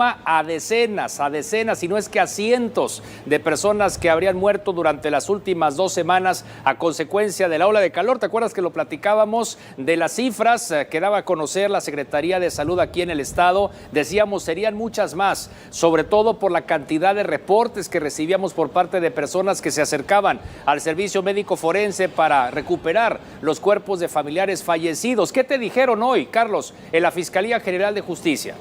a decenas, si no es que a cientos de personas que habrían muerto durante las últimas 2 semanas a consecuencia de la ola de calor. ¿Te acuerdas que lo platicábamos de las cifras que daba a conocer la Secretaría de Salud aquí en el estado? Decíamos, serían muchas más, sobre todo por la cantidad de reportes que recibíamos por parte de personas que se acercaban al servicio médico forense para recuperar los cuerpos de familiares fallecidos. ¿Qué te dijeron hoy, Carlos, en la Fiscalía General de Justicia?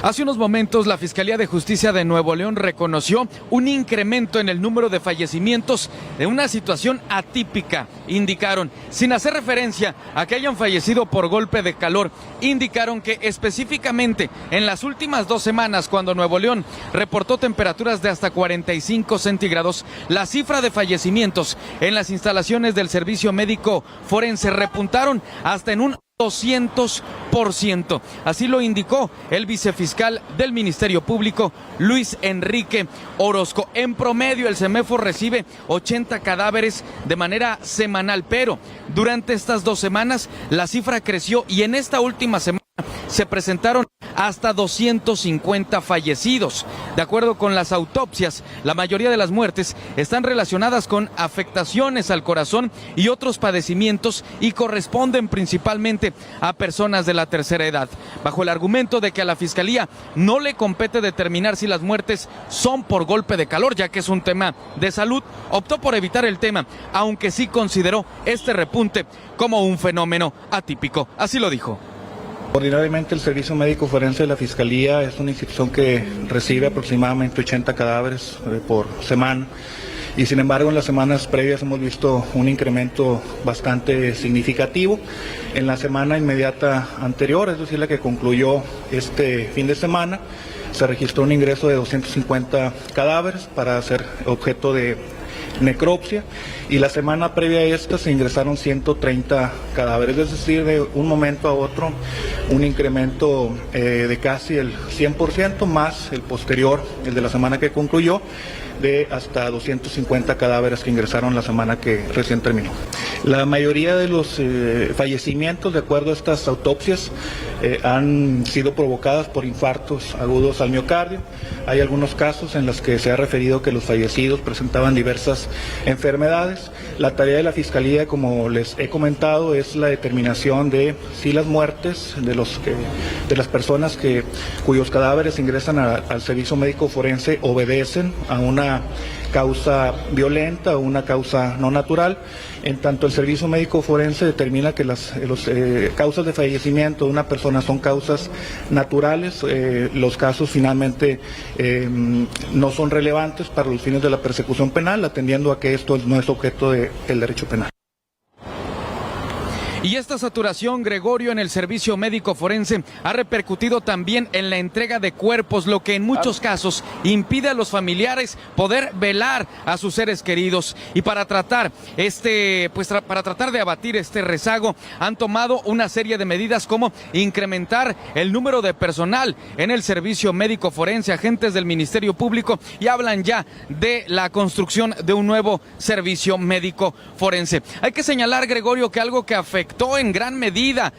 Hace unos momentos, la Fiscalía de Justicia de Nuevo León reconoció un incremento en el número de fallecimientos de una situación atípica. Indicaron, sin hacer referencia a que hayan fallecido por golpe de calor, indicaron que específicamente en las últimas 2 semanas, cuando Nuevo León reportó temperaturas de hasta 45 centígrados, la cifra de fallecimientos en las instalaciones del Servicio Médico Forense repuntaron hasta en un 200%. Así lo indicó el vicefiscal del Ministerio Público, Luis Enrique Orozco. En promedio, el CEMEFO recibe 80 cadáveres de manera semanal, pero durante estas 2 semanas la cifra creció y en esta última semana se presentaron hasta 250 fallecidos. De acuerdo con las autopsias, la mayoría de las muertes están relacionadas con afectaciones al corazón y otros padecimientos y corresponden principalmente a personas de la tercera edad. Bajo el argumento de que a la Fiscalía no le compete determinar si las muertes son por golpe de calor, ya que es un tema de salud, optó por evitar el tema, aunque sí consideró este repunte como un fenómeno atípico. Así lo dijo. Ordinariamente el Servicio Médico Forense de la Fiscalía es una institución que recibe aproximadamente 80 cadáveres por semana y sin embargo en las semanas previas hemos visto un incremento bastante significativo. En la semana inmediata anterior, es decir, la que concluyó este fin de semana, se registró un ingreso de 250 cadáveres para ser objeto de necropsia y la semana previa a esta se ingresaron 130 cadáveres, es decir, de un momento a otro un incremento de casi el 100% más el posterior, el de la semana que concluyó, de hasta 250 cadáveres que ingresaron la semana que recién terminó. La mayoría de los fallecimientos, de acuerdo a estas autopsias, han sido provocadas por infartos agudos al miocardio. Hay algunos casos en los que se ha referido que los fallecidos presentaban diversas enfermedades. La tarea de la Fiscalía, como les he comentado, es la determinación de si las muertes de las personas cuyos cadáveres ingresan al Servicio Médico Forense obedecen a una causa violenta o una causa no natural. En tanto el Servicio Médico Forense determina que las causas de fallecimiento de una persona son causas naturales, los casos finalmente no son relevantes para los fines de la persecución penal, atendiendo a que esto no es objeto del derecho penal. Y esta saturación, Gregorio, en el servicio médico forense ha repercutido también en la entrega de cuerpos, lo que en muchos casos impide a los familiares poder velar a sus seres queridos. Y para tratar para tratar de abatir este rezago, han tomado una serie de medidas como incrementar el número de personal en el servicio médico forense, agentes del Ministerio Público, y hablan ya de la construcción de un nuevo servicio médico forense. Hay que señalar, Gregorio, que algo que afectó en gran medida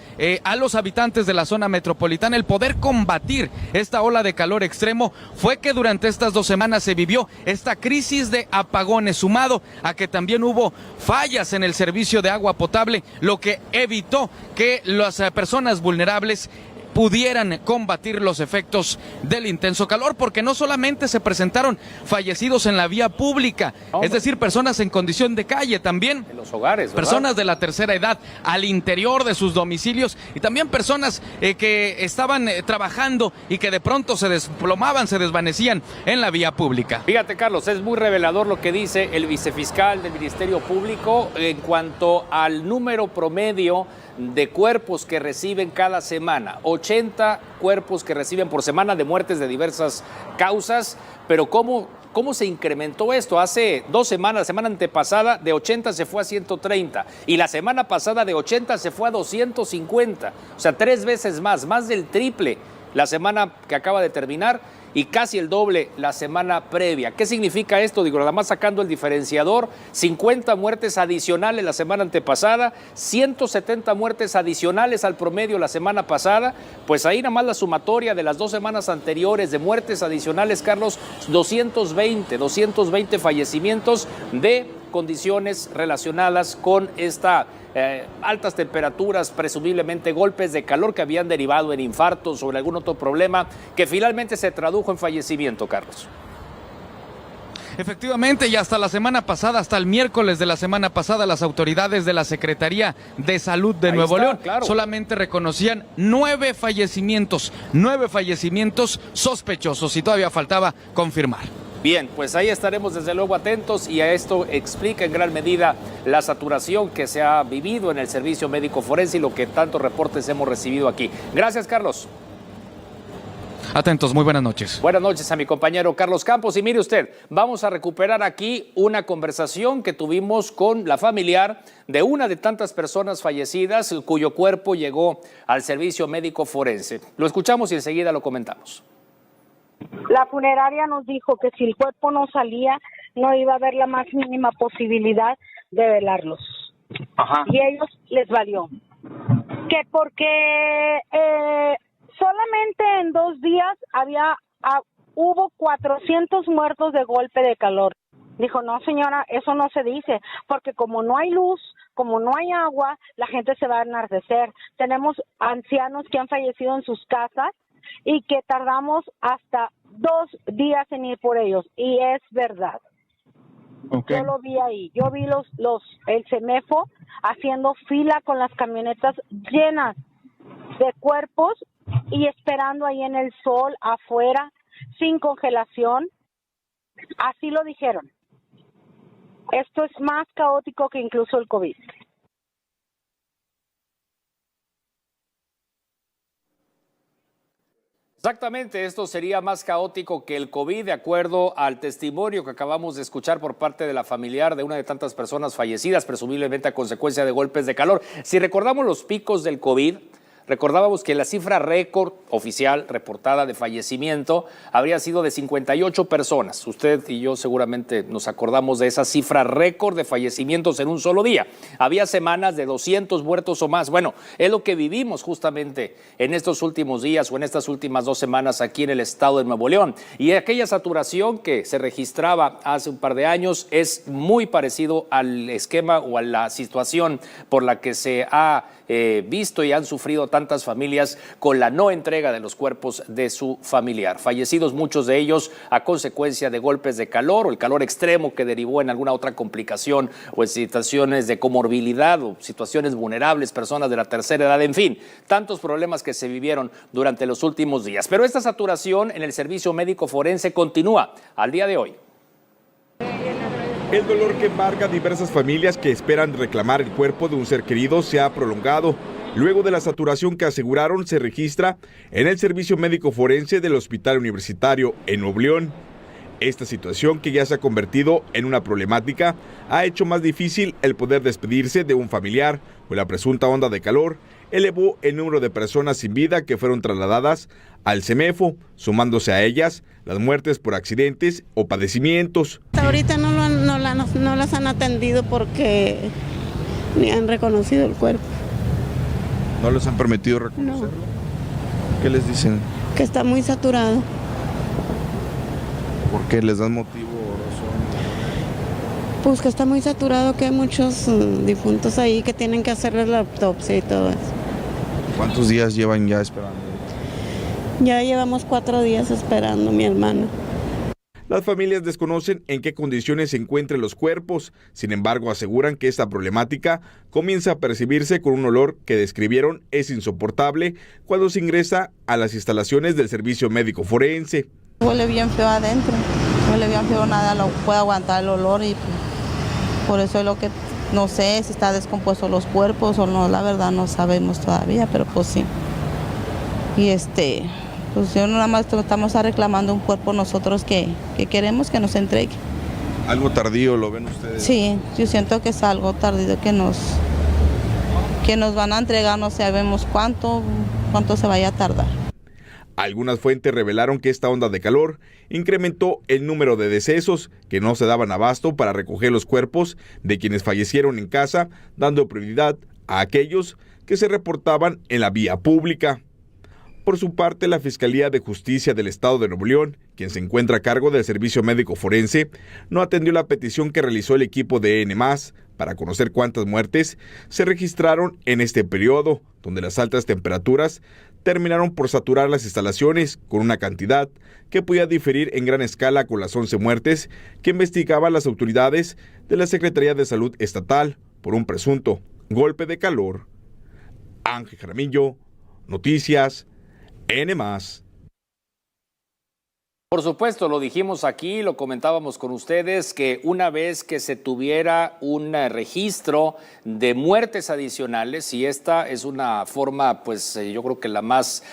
a los habitantes de la zona metropolitana el poder combatir esta ola de calor extremo fue que durante estas 2 semanas se vivió esta crisis de apagones, sumado a que también hubo fallas en el servicio de agua potable, lo que evitó que las personas vulnerables pudieran combatir los efectos del intenso calor, porque no solamente se presentaron fallecidos en la vía pública, es decir, personas en condición de calle, también en los hogares, ¿verdad? Personas de la tercera edad al interior de sus domicilios y también personas que estaban trabajando y que de pronto se desplomaban, se desvanecían en la vía pública. Fíjate, Carlos, es muy revelador lo que dice el vicefiscal del Ministerio Público en cuanto al número promedio de cuerpos que reciben cada semana. 80 cuerpos que reciben por semana de muertes de diversas causas, pero ¿cómo se incrementó esto? Hace 2 semanas, la semana antepasada, de 80 se fue a 130 y la semana pasada de 80 se fue a 250, o sea, 3 veces más del triple la semana que acaba de terminar. y casi el doble la semana previa. ¿Qué significa esto? Digo, nada más sacando el diferenciador, 50 muertes adicionales la semana antepasada, 170 muertes adicionales al promedio la semana pasada, pues ahí nada más la sumatoria de las 2 semanas anteriores de muertes adicionales, Carlos, 220 fallecimientos de condiciones relacionadas con esta altas temperaturas, presumiblemente golpes de calor que habían derivado en infartos o en algún otro problema que finalmente se tradujo en fallecimiento, Carlos. Efectivamente, y hasta la semana pasada, hasta el miércoles de la semana pasada, las autoridades de la Secretaría de Salud de Nuevo León solamente reconocían 9 fallecimientos sospechosos y todavía faltaba confirmar. Bien, pues ahí estaremos desde luego atentos y a esto explica en gran medida la saturación que se ha vivido en el servicio médico forense y lo que tantos reportes hemos recibido aquí. Gracias, Carlos. Atentos, muy buenas noches. Buenas noches a mi compañero Carlos Campos. Y mire usted, vamos a recuperar aquí una conversación que tuvimos con la familiar de una de tantas personas fallecidas cuyo cuerpo llegó al servicio médico forense. Lo escuchamos y enseguida lo comentamos. La funeraria nos dijo que si el cuerpo no salía, no iba a haber la más mínima posibilidad de velarlos. Ajá. Y a ellos les valió. Que porque solamente en 2 días hubo 400 muertos de golpe de calor. Dijo, no señora, eso no se dice, porque como no hay luz, como no hay agua, la gente se va a enardecer. Tenemos ancianos que han fallecido en sus casas y que tardamos hasta 2 días en ir por ellos, y es verdad. Okay. Yo lo vi ahí, yo vi el CEMEFO haciendo fila con las camionetas llenas de cuerpos y esperando ahí en el sol, afuera, sin congelación. Así lo dijeron. Esto es más caótico que incluso el COVID. Exactamente, esto sería más caótico que el COVID, de acuerdo al testimonio que acabamos de escuchar por parte de la familiar de una de tantas personas fallecidas, presumiblemente a consecuencia de golpes de calor. Si recordamos los picos del COVID, recordábamos que la cifra récord oficial reportada de fallecimiento habría sido de 58 personas. Usted y yo seguramente nos acordamos de esa cifra récord de fallecimientos en un solo día. Había semanas de 200 muertos o más. Bueno, es lo que vivimos justamente en estos últimos días o en estas últimas 2 semanas aquí en el estado de Nuevo León. Y aquella saturación que se registraba hace un par de años es muy parecido al esquema o a la situación por la que se ha visto y han sufrido tantas familias con la no entrega de los cuerpos de su familiar. Fallecidos muchos de ellos a consecuencia de golpes de calor o el calor extremo que derivó en alguna otra complicación o en situaciones de comorbilidad o situaciones vulnerables, personas de la tercera edad, en fin, tantos problemas que se vivieron durante los últimos días. Pero esta saturación en el servicio médico forense continúa al día de hoy. El dolor que embarga a diversas familias que esperan reclamar el cuerpo de un ser querido se ha prolongado luego de la saturación que aseguraron se registra en el servicio médico forense del Hospital Universitario en Nuevo León. Esta situación, que ya se ha convertido en una problemática, ha hecho más difícil el poder despedirse de un familiar, pues la presunta onda de calor elevó el número de personas sin vida que fueron trasladadas al CEMEFO, sumándose a ellas las muertes por accidentes o padecimientos. Hasta ahorita no las han atendido porque ni han reconocido el cuerpo. ¿No les han permitido reconocerlo? No. ¿Qué les dicen? Que está muy saturado. ¿Por qué? ¿Les dan motivo o razón? Pues que está muy saturado, que hay muchos difuntos ahí que tienen que hacerles la autopsia y todo eso. ¿Cuántos días llevan ya esperando? Ya llevamos 4 días esperando, mi hermano. Las familias desconocen en qué condiciones se encuentran los cuerpos, sin embargo aseguran que esta problemática comienza a percibirse con un olor que describieron es insoportable cuando se ingresa a las instalaciones del servicio médico forense. Huele bien feo adentro, huele bien feo, nada lo puede aguantar el olor y por eso es lo que no sé si está descompuesto los cuerpos o no, la verdad no sabemos todavía, pero pues sí. Y pues yo nada más estamos reclamando un cuerpo nosotros que queremos que nos entregue. ¿Algo tardío lo ven ustedes? Sí, yo siento que es algo tardío que nos van a entregar, no sabemos cuánto se vaya a tardar. Algunas fuentes revelaron que esta onda de calor incrementó el número de decesos, que no se daban abasto para recoger los cuerpos de quienes fallecieron en casa, dando prioridad a aquellos que se reportaban en la vía pública. Por su parte, la Fiscalía de Justicia del Estado de Nuevo León, quien se encuentra a cargo del Servicio Médico Forense, no atendió la petición que realizó el equipo de N+, para conocer cuántas muertes se registraron en este periodo, donde las altas temperaturas terminaron por saturar las instalaciones con una cantidad que podía diferir en gran escala con las 11 muertes que investigaban las autoridades de la Secretaría de Salud Estatal por un presunto golpe de calor. Ángel Jaramillo, Noticias N+. Por supuesto, lo dijimos aquí, lo comentábamos con ustedes, que una vez que se tuviera un registro de muertes adicionales, y esta es una forma, pues yo creo que la más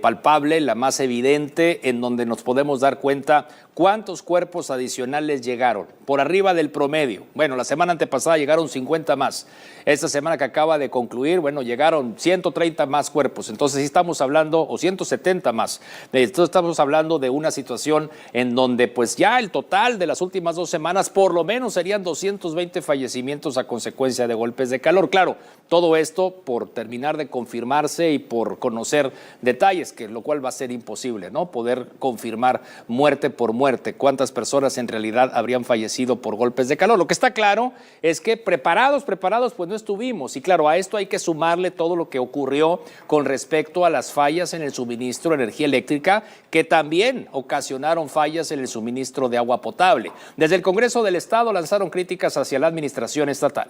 palpable, la más evidente, en donde nos podemos dar cuenta cuántos cuerpos adicionales llegaron, por arriba del promedio. Bueno, la semana antepasada llegaron 50 más. Esta semana que acaba de concluir, bueno, llegaron 130 más cuerpos. Entonces sí estamos hablando, o 170 más. Entonces estamos hablando de una situación en donde pues ya el total de las últimas 2 semanas por lo menos serían 220 fallecimientos a consecuencia de golpes de calor. Claro, todo esto por terminar de confirmarse y por conocer detalles, que lo cual va a ser imposible, ¿no? Poder confirmar muerte por muerte, cuántas personas en realidad habrían fallecido por golpes de calor. Lo que está claro es que preparados, pues no estuvimos. Y claro, a esto hay que sumarle todo lo que ocurrió con respecto a las fallas en el suministro de energía eléctrica, que también ocasionaron fallas en el suministro de agua potable. Desde el Congreso del Estado lanzaron críticas hacia la administración estatal.